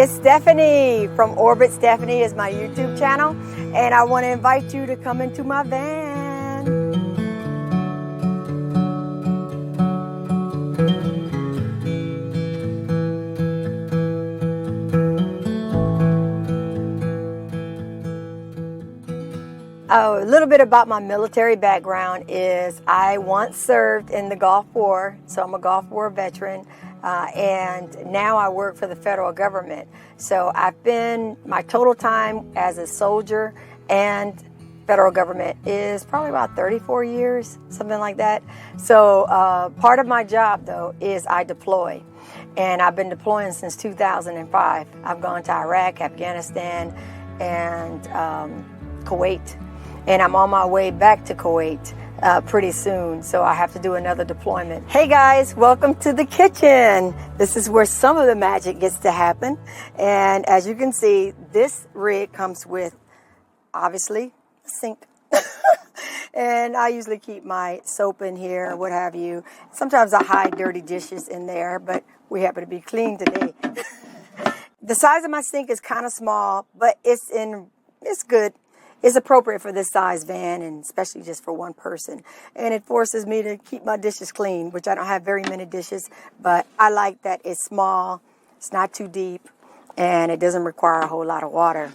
it's Stephanie from Orbit Stephanie is my YouTube channel, and I want to invite you to come into my van. Oh, a little bit about my military background is I once served in the Gulf War, so I'm a Gulf War veteran, and now I work for the federal government. So my total time as a soldier and federal government is probably about 34 years, something like that. So part of my job, though, is I deploy. And I've been deploying since 2005. I've gone to Iraq, Afghanistan, and Kuwait. And I'm on my way back to Kuwait pretty soon, so I have to do another deployment. Hey guys, welcome to the kitchen. This is where some of the magic gets to happen. And as you can see, this rig comes with, obviously, a sink. And I usually keep my soap in here, what have you. Sometimes I hide dirty dishes in there, but we happen to be clean today. The size of my sink is kind of small, but it's good. It's appropriate for this size van, and especially just for one person. And it forces me to keep my dishes clean, which I don't have very many dishes, but I like that it's small, it's not too deep, and it doesn't require a whole lot of water.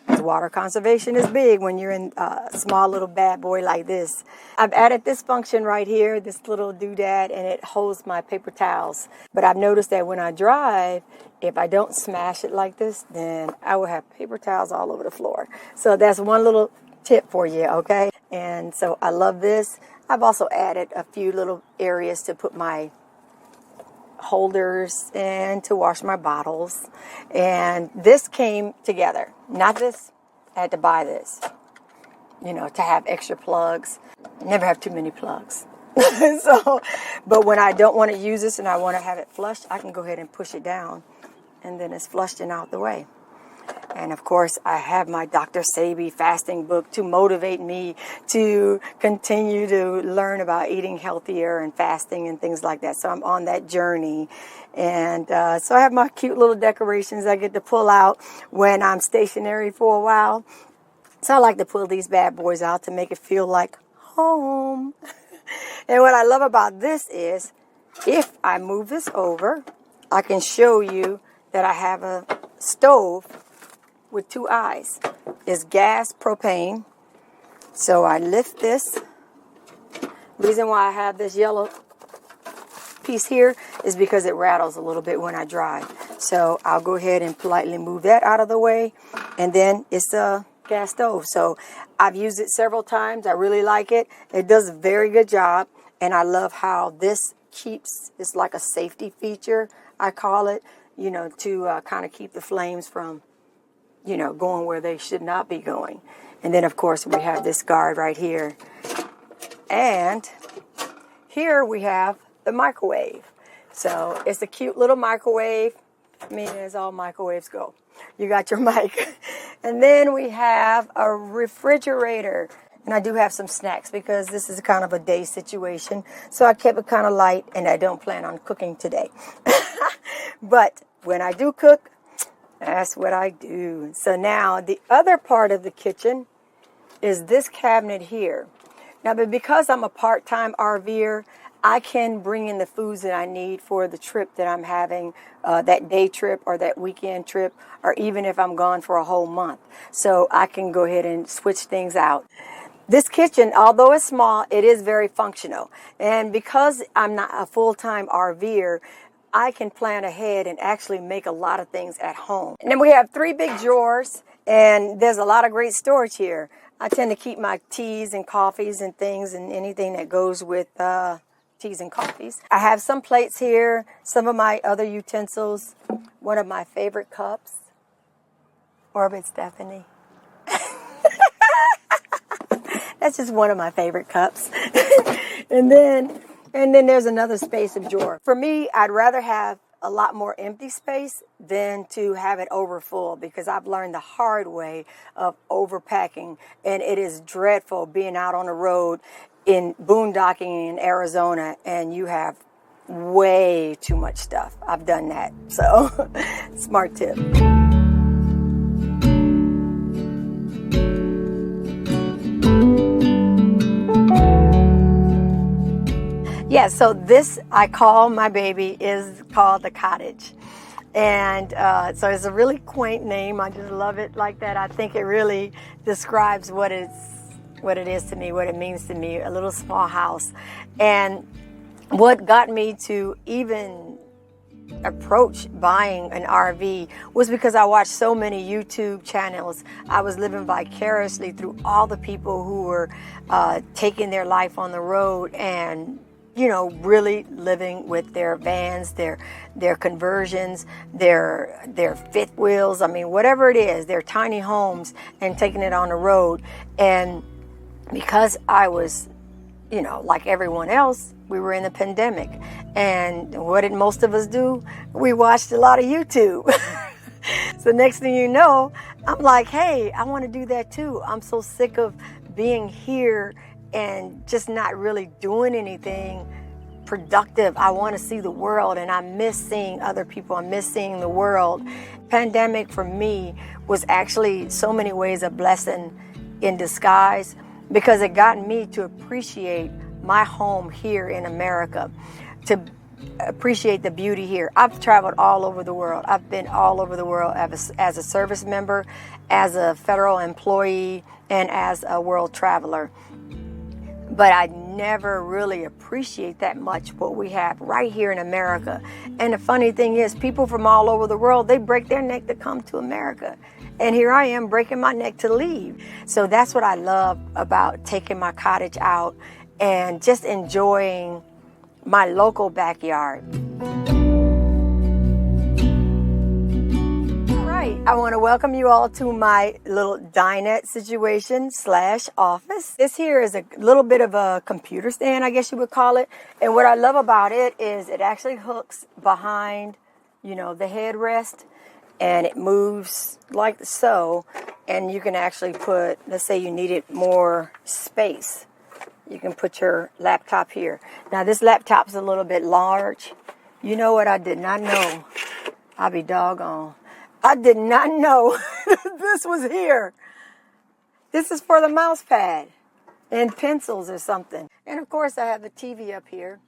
Water conservation is big when you're in a small little bad boy like this. I've added this function right here, this little doodad, and it holds my paper towels. But I've noticed that when I drive, if I don't smash it like this, then I will have paper towels all over the floor. So that's one little tip for you, okay? And so I love this. I've also added a few little areas to put my holders and to wash my bottles. And this came together. Not this. I had to buy this, to have extra plugs. Never have too many plugs. But when I don't want to use this and I want to have it flushed, I can go ahead and push it down, and then it's flushed and out the way. And of course, I have my Dr. Sebi fasting book to motivate me to continue to learn about eating healthier and fasting and things like that. So I'm on that journey. And so I have my cute little decorations I get to pull out when I'm stationary for a while. So I like to pull these bad boys out to make it feel like home. And what I love about this is if I move this over, I can show you that I have a stove with two eyes. It's gas propane. So I lift this. Reason why I have this yellow piece here is because it rattles a little bit when I drive. So I'll go ahead and politely move that out of the way. And then it's a gas stove. So I've used it several times. I really like it. It does a very good job. And I love how this it's like a safety feature, I call it, to kind of keep the flames from going where they should not be going. And then, of course, we have this guard right here. And here we have the microwave. So it's a cute little microwave. As all microwaves go. You got your mic. And then we have a refrigerator. And I do have some snacks because this is kind of a day situation. So I kept it kind of light, and I don't plan on cooking today. But when I do cook, that's what I do. So now the other part of the kitchen is this cabinet here. Now, but because I'm a part-time RVer, I can bring in the foods that I need for the trip that I'm having, that day trip or that weekend trip, or even if I'm gone for a whole month. So I can go ahead and switch things out. This kitchen, although it's small, it is very functional. And because I'm not a full-time RVer, I can plan ahead and actually make a lot of things at home. And then we have 3 big drawers, and there's a lot of great storage here. I tend to keep my teas and coffees and things and anything that goes with teas and coffees. I have some plates here, some of my other utensils, one of my favorite cups, Orbit Stephanie. That's just one of my favorite cups. And then there's another space of drawer. For me, I'd rather have a lot more empty space than to have it overfull, because I've learned the hard way of overpacking, and it is dreadful being out on the road in boondocking in Arizona and you have way too much stuff. I've done that. So Smart tip. Yeah, so this I call my baby is called the cottage. And so it's a really quaint name. I just love it like that. I think it really describes what it is to me, what it means to me, a little small house. And what got me to even approach buying an RV was because I watched so many YouTube channels. I was living vicariously through all the people who were taking their life on the road and, you know, really living with their vans, their conversions, their fifth wheels. I mean, whatever it is, their tiny homes, and taking it on the road. And because I was, you know, like everyone else, we were in the pandemic. And what did most of us do? We watched a lot of YouTube. So next thing you know, I'm like, hey, I want to do that too. I'm so sick of being here and just not really doing anything productive. I want to see the world, and I miss seeing other people. I miss seeing the world. Pandemic for me was actually so many ways a blessing in disguise, because it got me to appreciate my home here in America, to appreciate the beauty here. I've traveled all over the world. I've been all over the world as a service member, as a federal employee, and as a world traveler. But I never really appreciate that much what we have right here in America. And the funny thing is, people from all over the world, they break their neck to come to America. And here I am breaking my neck to leave. So that's what I love about taking my cottage out and just enjoying my local backyard. I want to welcome you all to my little dinette situation / office. This here is a little bit of a computer stand, I guess you would call it. And what I love about it is it actually hooks behind, you know, the headrest, and it moves like so. And you can actually put, let's say you needed more space, you can put your laptop here. Now this laptop's a little bit large. You know what I did not know? I'll be doggone. I did not know this was here. This is for the mouse pad and pencils or something. And of course I have the TV up here.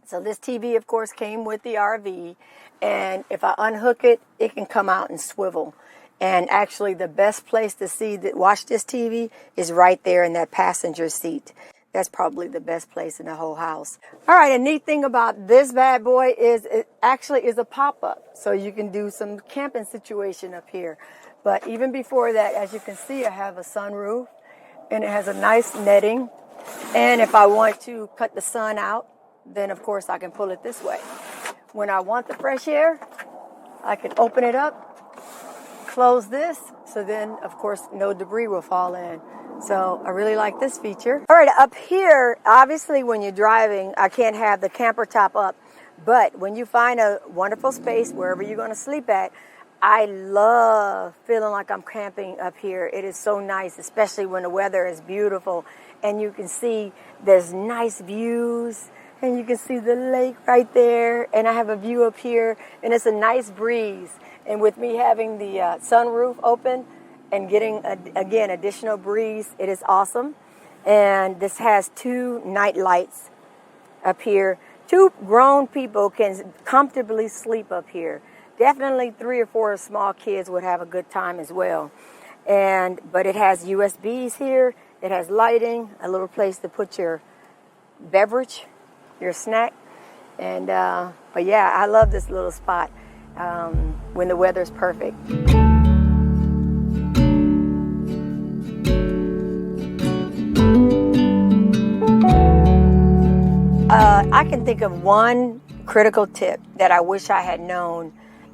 So this TV of course came with the RV, and if I unhook it, it can come out and swivel. And actually the best place to watch this TV is right there in that passenger seat. That's probably the best place in the whole house. All right, a neat thing about this bad boy is it actually is a pop-up. So you can do some camping situation up here. But even before that, as you can see, I have a sunroof, and it has a nice netting. And if I want to cut the sun out, then of course I can pull it this way. When I want the fresh air, I can open it up, close this, so then of course no debris will fall in. So I really like this feature. All right, up here, obviously when you're driving, I can't have the camper top up. But when you find a wonderful space, wherever you're going to sleep at, I love feeling like I'm camping up here. It is so nice, especially when the weather is beautiful. And you can see there's nice views. And you can see the lake right there. And I have a view up here. And it's a nice breeze. And with me having the sunroof open, and getting, again, additional breeze, it is awesome. And this has 2 night lights up here. 2 grown people can comfortably sleep up here. Definitely 3 or 4 small kids would have a good time as well. But it has USBs here. It has lighting, a little place to put your beverage, your snack. And but yeah, I love this little spot when the weather's perfect. I can think of one critical tip that I wish I had known.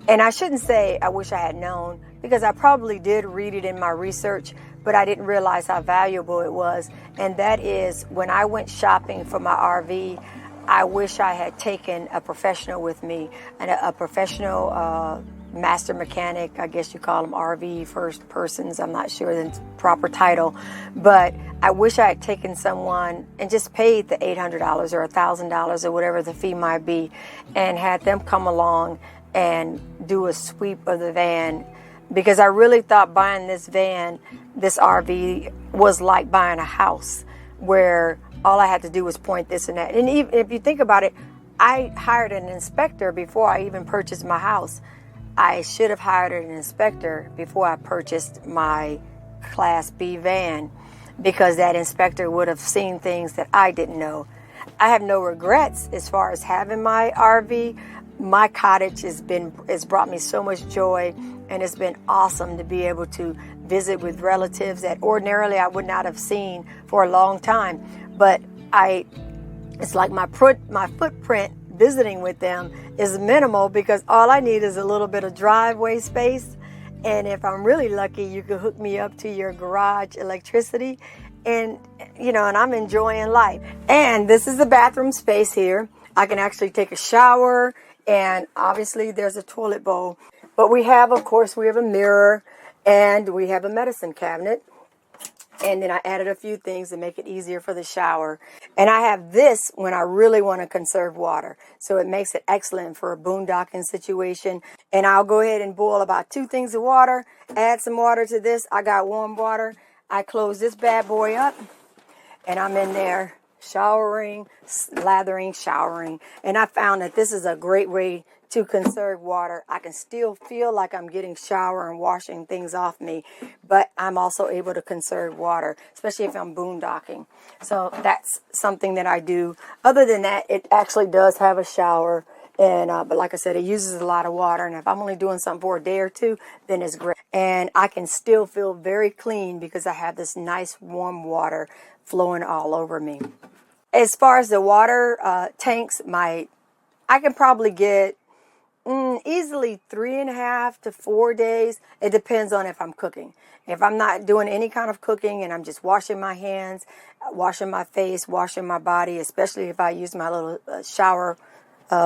And I shouldn't say I wish I had known, because I probably did read it in my research, but I didn't realize how valuable it was. And that is, when I went shopping for my RV, I wish I had taken a professional with me, and a professional master mechanic. I guess you call them RV first persons. I'm not sure the proper title, but I wish I had taken someone and just paid the $800 or $1,000 or whatever the fee might be, and had them come along and do a sweep of the van, because I really thought buying this van, this RV, was like buying a house where all I had to do was point this and that. And even if you think about it, I hired an inspector before I even purchased my house. I should have hired an inspector before I purchased my Class B van, because that inspector would have seen things that I didn't know. I have no regrets as far as having my RV. My cottage has brought me so much joy, and it's been awesome to be able to visit with relatives that ordinarily I would not have seen for a long time. But it's like my footprint visiting with them is minimal, because all I need is a little bit of driveway space. And if I'm really lucky, you can hook me up to your garage electricity, and and I'm enjoying life. And this is the bathroom space here. I can actually take a shower, and obviously there's a toilet bowl. But we have a mirror, and we have a medicine cabinet. And then I added a few things to make it easier for the shower. And I have this when I really want to conserve water. So it makes it excellent for a boondocking situation. And I'll go ahead and boil about 2 things of water, add some water to this. I got warm water. I close this bad boy up, and I'm in there showering, lathering, showering. And I found that this is a great way to conserve water. I can still feel like I'm getting shower and washing things off me, but I'm also able to conserve water, especially if I'm boondocking. So that's something that I do. Other than that, it actually does have a shower, and but like I said, it uses a lot of water, and if I'm only doing something for a day or two, then it's great. And I can still feel very clean because I have this nice warm water flowing all over me. As far as the water tanks, I can probably get easily 3.5 to 4 days. It depends on if I'm cooking. If I'm not doing any kind of cooking and I'm just washing my hands, washing my face, washing my body, especially if I use my little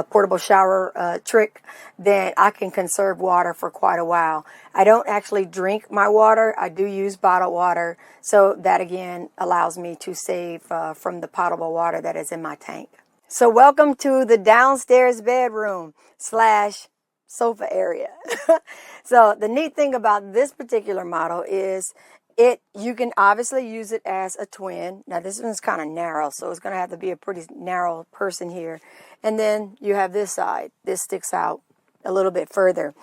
portable shower trick, then I can conserve water for quite a while. I don't actually drink my water. I do use bottled water. So that again allows me to save from the potable water that is in my tank. So welcome to the downstairs bedroom / sofa area. So the neat thing about this particular model is you can obviously use it as a twin. Now this one's kind of narrow, so it's going to have to be a pretty narrow person here. And then you have this side. This sticks out a little bit further.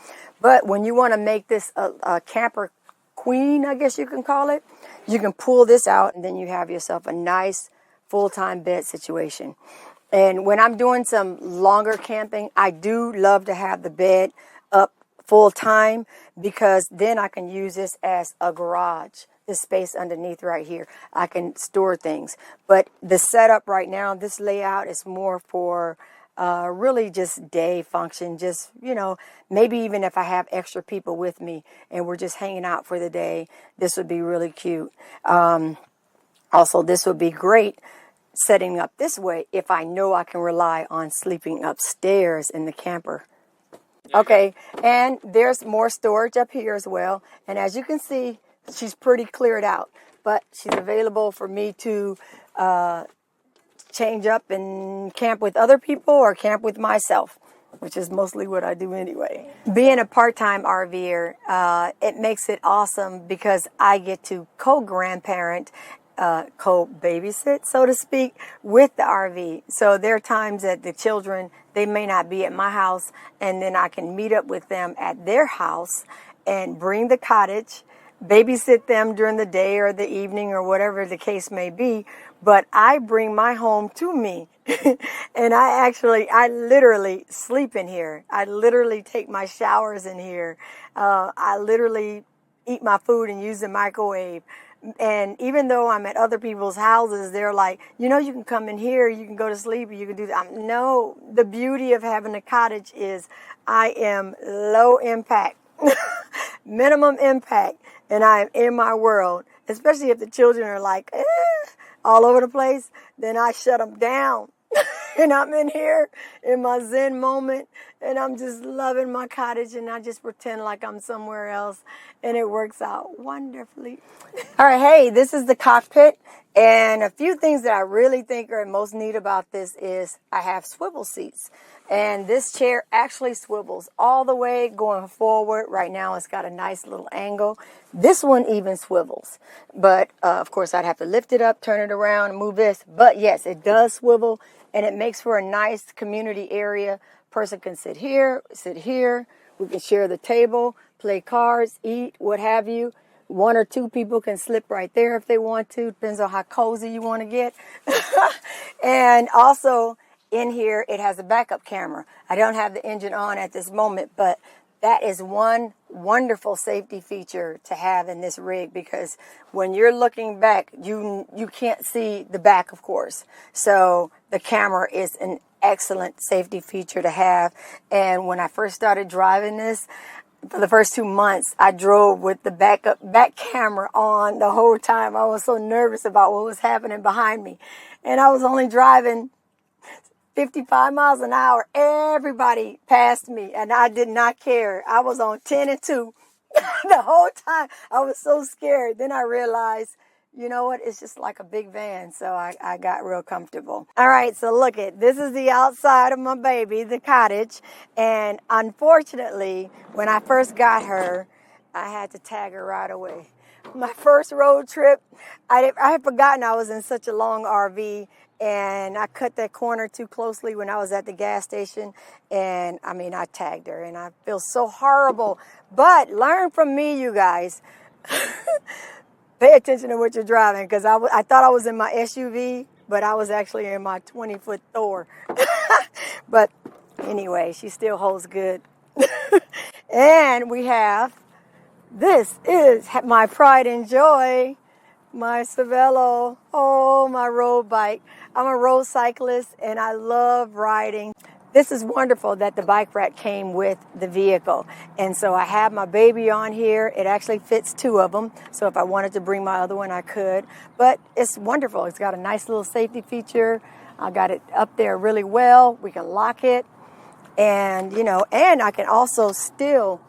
But when you want to make this a camper queen, I guess you can call it, you can pull this out, and then you have yourself a nice full-time bed situation. And when I'm doing some longer camping, I do love to have the bed up full time, because then I can use this as a garage. This space underneath right here, I can store things. But the setup right now, this layout is more for really just day function. Just, maybe even if I have extra people with me and we're just hanging out for the day, this would be really cute. Also, this would be great setting up this way if I know I can rely on sleeping upstairs in the camper. Okay, and there's more storage up here as well. And as you can see, she's pretty cleared out, but she's available for me to change up and camp with other people or camp with myself, which is mostly what I do anyway. Being a part-time RVer, it makes it awesome because I get to co-grandparent, co-babysit, so to speak, with the RV. So there are times that the children, they may not be at my house, and then I can meet up with them at their house and bring the cottage, babysit them during the day or the evening or whatever the case may be. But I bring my home to me. And I literally sleep in here. I literally take my showers in here. I literally eat my food and use the microwave. And even though I'm at other people's houses, they're like, you can come in here, you can go to sleep, you can do that. No, the beauty of having a cottage is I am low impact, minimum impact, and I am in my world. Especially if the children are like, all over the place, then I shut them down. And I'm in here in my Zen moment, and I'm just loving my cottage, and I just pretend like I'm somewhere else, and it works out wonderfully. All right, hey, this is the cockpit, and a few things that I really think are most neat about this is I have swivel seats. And this chair actually swivels all the way going forward. Right now it's got a nice little angle. This one even swivels. But of course I'd have to lift it up, turn it around, and move this. But yes, it does swivel, and it makes for a nice community area. Person can sit here, sit here. We can share the table, play cards, eat, what have you. One or two people can slip right there if they want to. Depends on how cozy you want to get. And also, in here, it has a backup camera. I don't have the engine on at this moment, but that is one wonderful safety feature to have in this rig, because when you're looking back, you can't see the back, of course. So the camera is an excellent safety feature to have. And when I first started driving this, for the first 2 months, I drove with the back camera on the whole time. I was so nervous about what was happening behind me. And I was only driving 55 miles an hour. Everybody passed me, and I did not care. I was on 10 and 2 the whole time. I was so scared. Then I realized, you know what? It's just like a big van. So I got real comfortable. All right. So look this is the outside of my baby, the cottage. And unfortunately, when I first got her, I had to tag her right away. My first road trip, I had forgotten I was in such a long RV, and I cut that corner too closely when I was at the gas station. And I tagged her, and I feel so horrible. But learn from me, you guys. Pay attention to what you're driving, because I thought I was in my SUV, but I was actually in my 20-foot Thor. But anyway, she still holds good. And we have, this is my pride and joy, my Cervelo. Oh, my road bike. I'm a road cyclist, and I love riding. This is wonderful that the bike rack came with the vehicle. And so I have my baby on here. It actually fits 2 of them. So if I wanted to bring my other one, I could. But it's wonderful. It's got a nice little safety feature. I got it up there really well. We can lock it. And, and I can also still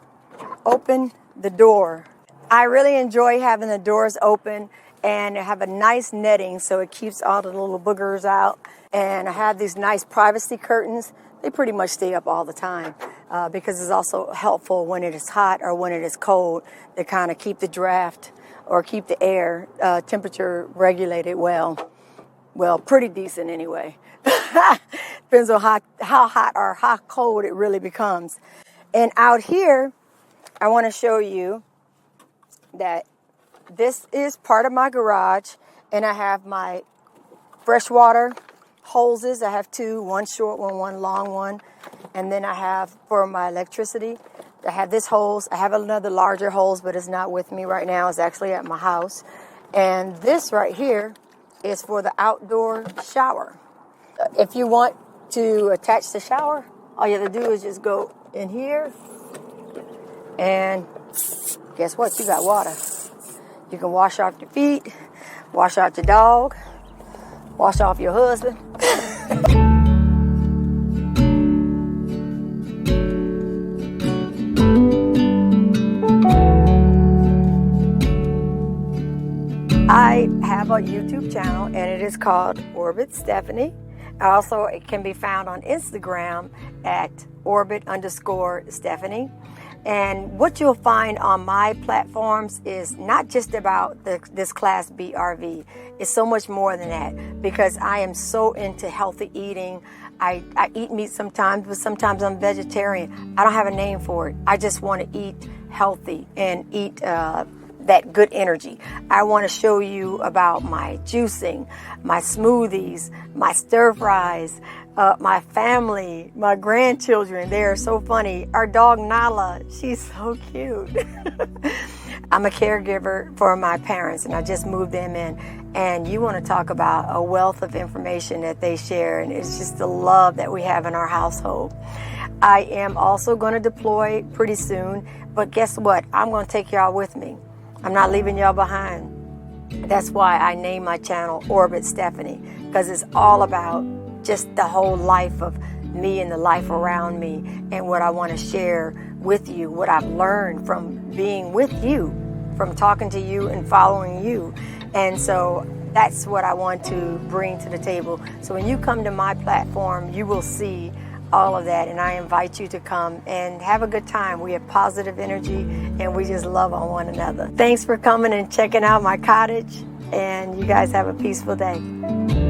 open the door. I really enjoy having the doors open, and have a nice netting so it keeps all the little boogers out. And I have these nice privacy curtains. They pretty much stay up all the time because it's also helpful when it is hot or when it is cold to kind of keep the draft or keep the air temperature regulated well. Well, pretty decent anyway. Depends on how hot or how cold it really becomes. And out here, I want to show you that this is part of my garage, and I have my freshwater hoses. I have 2, one short one, one long one. And then I have for my electricity, I have this hose. I have another larger hose, but it's not with me right now. It's actually at my house. And this right here is for the outdoor shower. If you want to attach the shower, all you have to do is just go in here, and guess what? You got water. You can wash off your feet, wash out your dog, wash off your husband. I have a YouTube channel, and it is called Orbit Stephanie. Also, it can be found on Instagram at Orbit_Stephanie. And what you'll find on my platforms is not just about this Class B RV. It's so much more than that, because I am so into healthy eating. I eat meat sometimes, but sometimes I'm vegetarian. I don't have a name for it. I just want to eat healthy and eat that good energy. I want to show you about my juicing, my smoothies, my stir fries, my family, my grandchildren. They are so funny. Our dog Nala, she's so cute. I'm a caregiver for my parents, and I just moved them in. And you want to talk about a wealth of information that they share, and it's just the love that we have in our household. I am also going to deploy pretty soon, but guess what? I'm going to take y'all with me. I'm not leaving y'all behind. That's why I named my channel Orbit Stephanie, because it's all about just the whole life of me and the life around me, and what I want to share with you, what I've learned from being with you, from talking to you and following you. And so that's what I want to bring to the table. So when you come to my platform, you will see all of that. And I invite you to come and have a good time. We have positive energy and we just love on one another. Thanks for coming and checking out my cottage, and you guys have a peaceful day.